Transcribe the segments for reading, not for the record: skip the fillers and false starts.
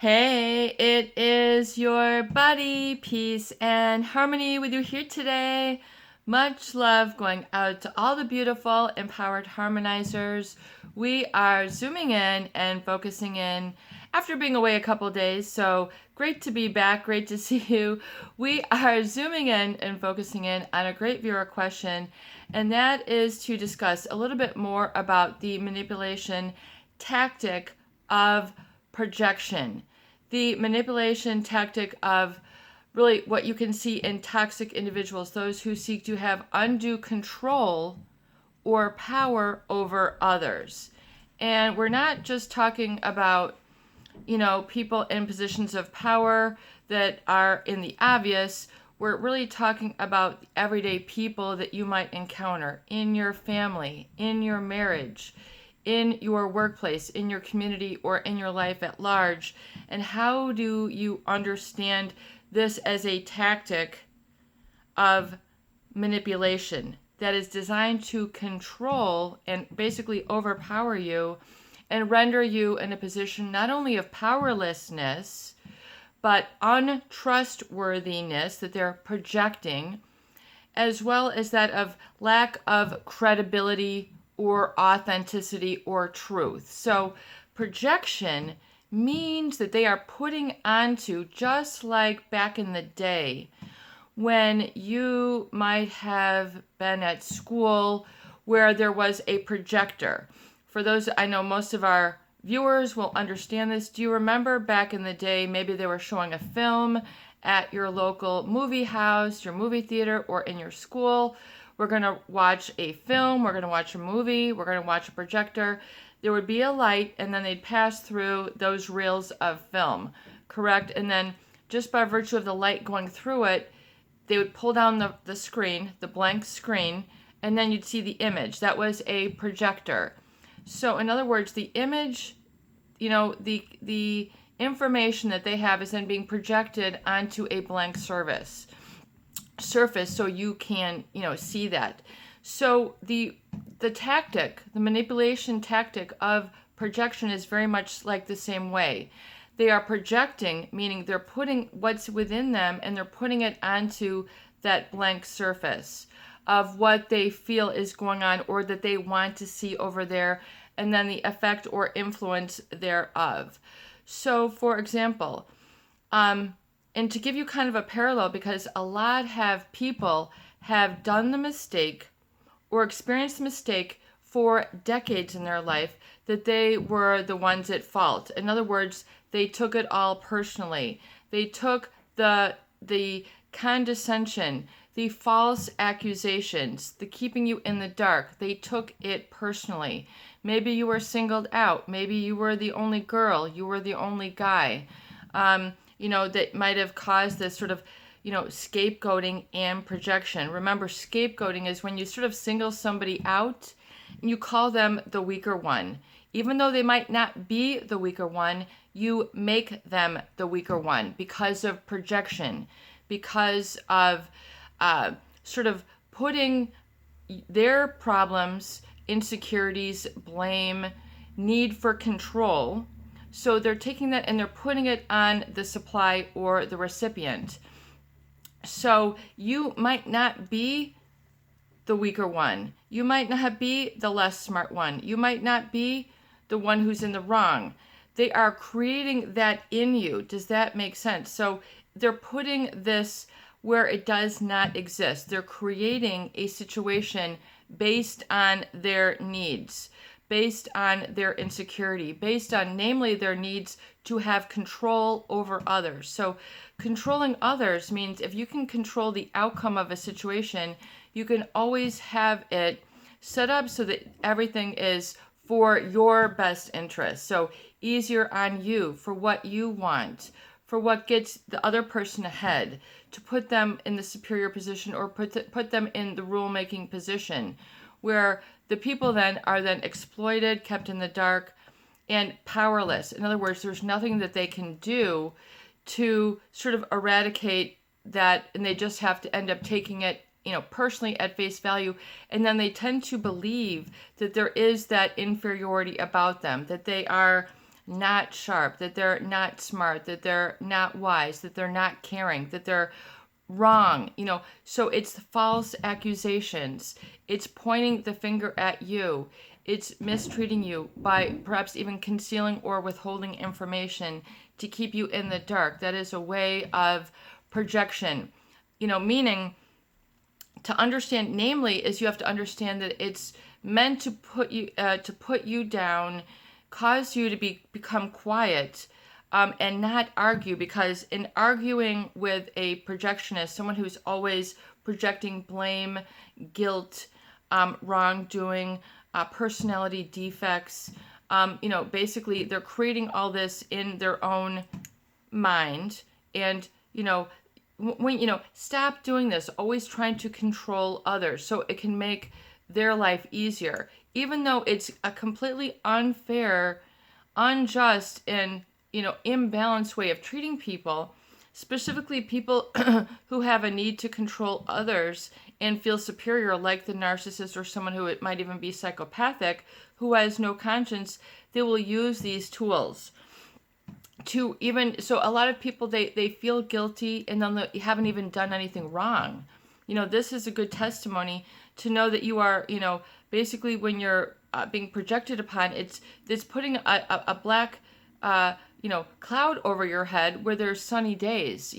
Hey, it is your buddy, Peace and Harmony with you here today. Much love going out to all the beautiful, empowered harmonizers. We are zooming in and focusing in after being away a couple days, so great to be back, great to see you. We are zooming in and focusing in on a great viewer question, and that is to discuss a little bit more about the manipulation tactic of projection, the manipulation tactic of really what you can see in toxic individuals, those who seek to have undue control or power over others. And we're not just talking about, people in positions of power that are in the obvious. We're really talking about everyday people that you might encounter in your family, in your marriage, in your workplace, in your community, or in your life at large. And how do you understand this as a tactic of manipulation that is designed to control and basically overpower you and render you in a position not only of powerlessness, but untrustworthiness that they're projecting, as well as that of lack of credibility or authenticity or truth. So projection means that they are putting onto, just like back in the day when you might have been at school where there was a projector. For those, I know most of our viewers will understand this. Do you remember back in the day, maybe they were showing a film at your local movie house, your movie theater, or in your school? We're going to watch a film, we're going to watch a movie, we're going to watch a projector. There would be a light, and then they'd pass through those reels of film, correct? And then just by virtue of the light going through it, they would pull down the screen, the blank screen, and then you'd see the image. That was a projector. So in other words, the image, the information that they have is then being projected onto a blank surface so you can, see that. So the tactic, the manipulation tactic of projection is very much like the same way. They are projecting, meaning they're putting what's within them and they're putting it onto that blank surface of what they feel is going on or that they want to see over there, and then the effect or influence thereof. So, for example, and to give you kind of a parallel, because a lot have people have done the mistake or experienced the mistake for decades in their life that they were the ones at fault. In other words, they took it all personally. They took the condescension, the false accusations, the keeping you in the dark. They took it personally. Maybe you were singled out. Maybe you were the only girl. You were the only guy. That might have caused this sort of, scapegoating and projection. Remember, scapegoating is when you sort of single somebody out and you call them the weaker one. Even though they might not be the weaker one, you make them the weaker one because of projection, because of sort of putting their problems, insecurities, blame, need for control. So they're taking that and they're putting it on the supply or the recipient. So you might not be the weaker one. You might not be the less smart one. You might not be the one who's in the wrong. They are creating that in you. Does that make sense? So they're putting this where it does not exist. They're creating a situation based on their needs, based on their insecurity, based on, namely, their needs to have control over others. So controlling others means if you can control the outcome of a situation, you can always have it set up so that everything is for your best interest. So easier on you for what you want, for what gets the other person ahead, to put them in the superior position or put them in the rule-making position, where the people then are then exploited, kept in the dark, and powerless. In other words, there's nothing that they can do to sort of eradicate that, and they just have to end up taking it, personally at face value. And then they tend to believe that there is that inferiority about them, that they are not sharp, that they're not smart, that they're not wise, that they're not caring, that they're wrong. So it's false accusations. It's pointing the finger at you. It's mistreating you by perhaps even concealing or withholding information to keep you in the dark. That is a way of projection. Meaning, to understand, namely, is you have to understand that it's meant to put you down, cause you to become quiet, and not argue, because in arguing with a projectionist, someone who's always projecting blame, guilt, wrongdoing, personality defects, basically they're creating all this in their own mind. And when stop doing this, always trying to control others so it can make their life easier, even though it's a completely unfair, unjust, and imbalanced way of treating people, specifically people who have a need to control others and feel superior, like the narcissist or someone who it might even be psychopathic, who has no conscience. They will use these tools to so a lot of people, they feel guilty and then they haven't even done anything wrong. This is a good testimony to know that you are, basically when you're being projected upon, it's putting a black cloud over your head where there's sunny days,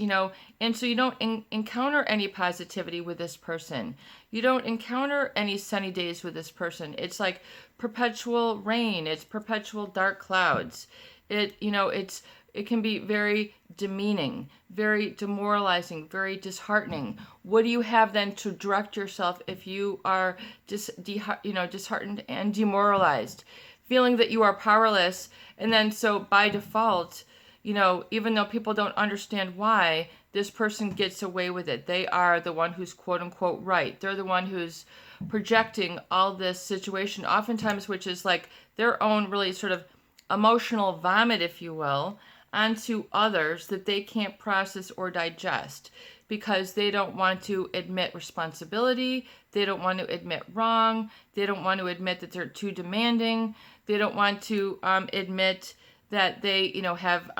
and so you don't encounter any positivity with this person. You don't encounter any sunny days with this person. It's like perpetual rain. It's perpetual dark clouds. It can be very demeaning, very demoralizing, very disheartening. What do you have then to direct yourself if you are disheartened and demoralized, feeling that you are powerless? And then so by default, even though people don't understand why, this person gets away with it. They are the one who's quote unquote right. They're the one who's projecting all this situation, oftentimes, which is like their own really sort of emotional vomit, if you will, onto others that they can't process or digest, because they don't want to admit responsibility, they don't want to admit wrong, they don't want to admit that they're too demanding, they don't want to admit that they have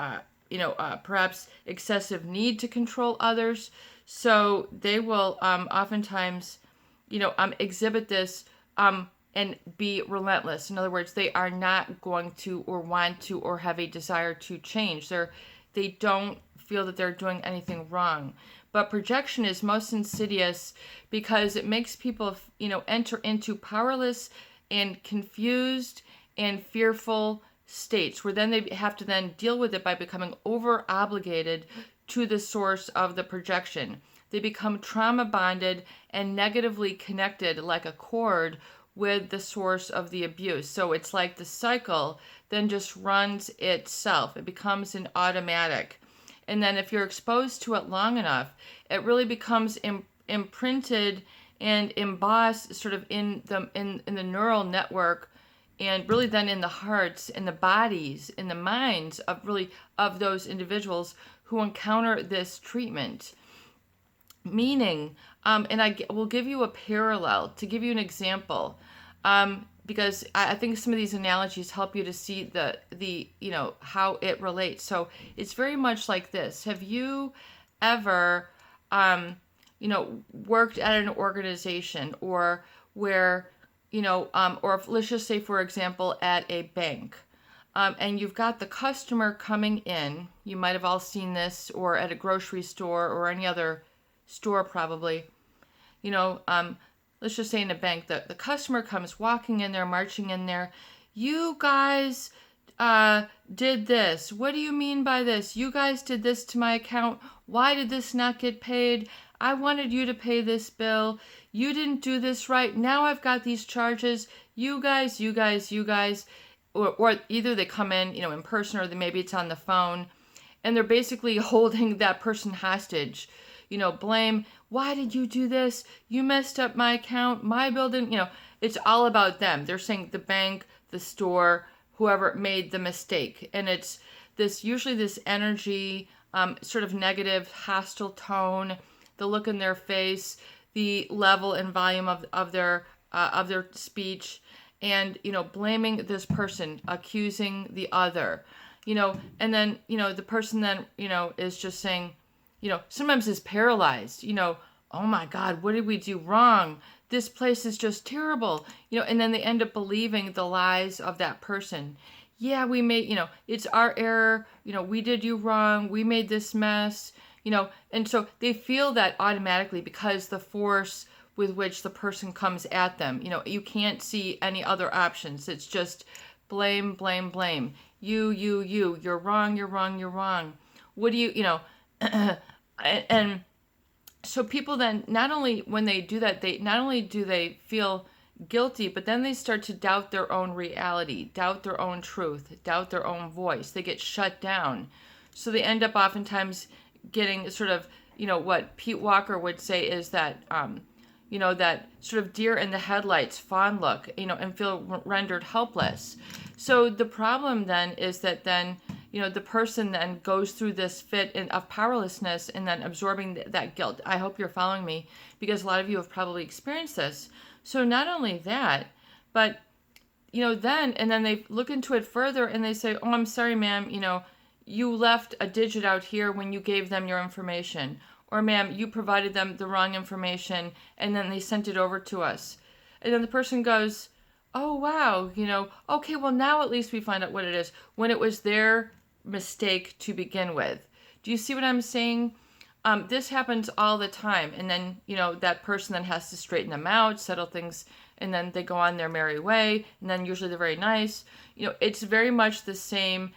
perhaps excessive need to control others. So they will oftentimes exhibit this and be relentless. In other words, they are not going to or want to or have a desire to change. They don't feel that they're doing anything wrong. But projection is most insidious because it makes people, enter into powerless and confused and fearful states, where then they have to then deal with it by becoming over obligated to the source of the projection. They become trauma bonded and negatively connected like a cord with the source of the abuse. So it's like the cycle then just runs itself. It becomes an automatic. And then if you're exposed to it long enough, it really becomes imprinted and embossed sort of in the neural network, and really then in the hearts, in the bodies, in the minds of those individuals who encounter this treatment. Meaning, and I will give you a parallel to give you an example, because I think some of these analogies help you to see the how it relates. So it's very much like this. Have you ever worked at an organization or where or if, let's just say, for example, at a bank, and you've got the customer coming in. You might have all seen this, or at a grocery store or any other store probably. Let's just say in a bank, the customer comes walking in there, marching in there. You guys did this. What do you mean by this? You guys did this to my account. Why did this not get paid? I wanted you to pay this bill. You didn't do this right. Now I've got these charges. You guys. Or either they come in person, or maybe it's on the phone, and they're basically holding that person hostage. Blame. Why did you do this? You messed up my account. My bill didn't, it's all about them. They're saying the bank, the store, whoever made the mistake. And it's usually this energy, sort of negative, hostile tone, the look in their face, the level and volume of their speech. and, blaming this person, accusing the other, and then, the person then, is just saying, sometimes is paralyzed, oh my God, what did we do wrong? This place is just terrible, and then they end up believing the lies of that person. Yeah, we made, it's our error, we did you wrong, we made this mess, and so they feel that automatically because the force with which the person comes at them, you can't see any other options. It's just blame, blame, blame. You're wrong, you're wrong, you're wrong. What do and so people then, not only when they do that, they not only do they feel guilty, but then they start to doubt their own reality, doubt their own truth, doubt their own voice. They get shut down. So they end up oftentimes getting sort of, what Pete Walker would say is that, that sort of deer in the headlights, fawn look, and feel rendered helpless. So the problem then is that then, the person then goes through this fit of powerlessness and then absorbing that guilt. I hope you're following me, because a lot of you have probably experienced this. So not only that, but, then they look into it further and they say, oh, I'm sorry, ma'am, you left a digit out here when you gave them your information. Or, ma'am, you provided them the wrong information and then they sent it over to us. And then the person goes, oh, wow, okay, well, now at least we find out what it is, when it was their mistake to begin with. Do you see what I'm saying? This happens all the time. And then, that person then has to straighten them out, settle things, and then they go on their merry way. And then usually they're very nice. It's very much the same,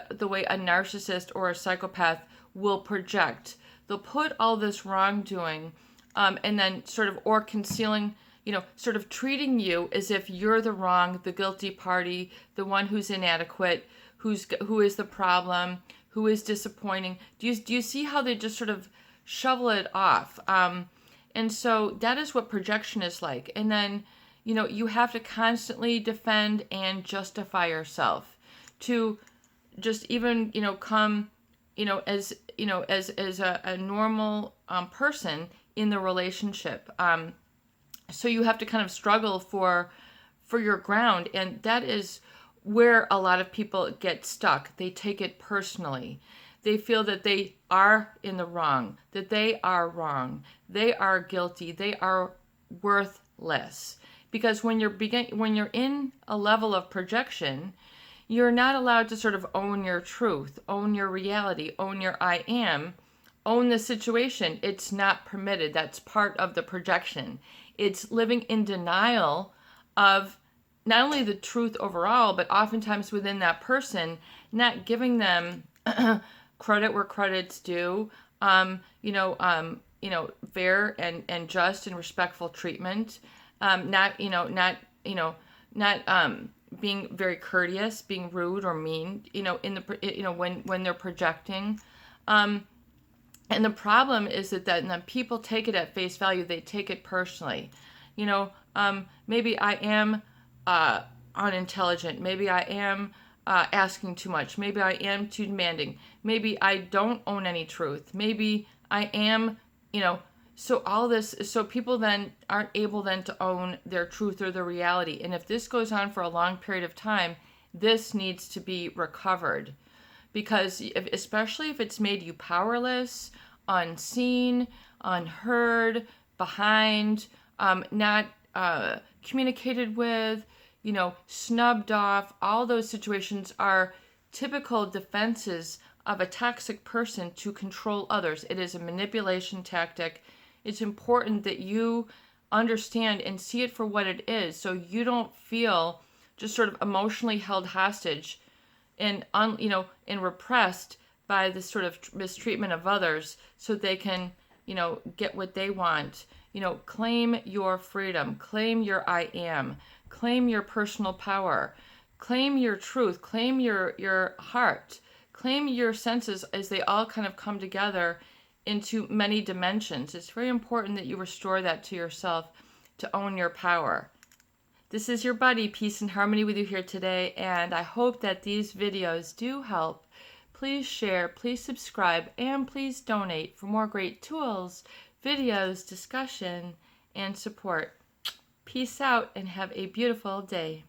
the way a narcissist or a psychopath will project. They'll put all this wrongdoing, and then sort of, or concealing, sort of treating you as if you're the wrong, the guilty party, the one who's inadequate, who is the problem, who is disappointing. Do you see how they just sort of shovel it off? And so that is what projection is like. And then, you have to constantly defend and justify yourself to just even, come, as a normal person in the relationship. So you have to kind of struggle for your ground, and that is where a lot of people get stuck. They take it personally. They feel that they are in the wrong, that they are wrong, they are guilty, they are worthless. Because when you're in a level of projection, you're not allowed to sort of own your truth, own your reality, own your I am, own the situation. It's not permitted. That's part of the projection. It's living in denial of not only the truth overall, but oftentimes within that person, not giving them credit where credit's due, fair and just and respectful treatment, not being very courteous, being rude or mean, when they're projecting. And the problem is that people take it at face value. They take it personally. Maybe I am unintelligent. Maybe I am asking too much. Maybe I am too demanding. Maybe I don't own any truth. Maybe I am, so all this, so people then aren't able then to own their truth or their reality. And if this goes on for a long period of time, this needs to be recovered. Because especially if it's made you powerless, unseen, unheard, behind, not communicated with, snubbed off, all those situations are typical defenses of a toxic person to control others. It is a manipulation tactic. It's important that you understand and see it for what it is, so you don't feel just sort of emotionally held hostage and repressed by this sort of mistreatment of others, so they can, get what they want. Claim your freedom, claim your I am, claim your personal power, claim your truth, claim your heart, claim your senses as they all kind of come together into many dimensions. It's very important that you restore that to yourself to own your power. This is your buddy, Peace and Harmony, with you here today, and I hope that these videos do help. Please share, please subscribe, and please donate for more great tools, videos, discussion, and support. Peace out and have a beautiful day.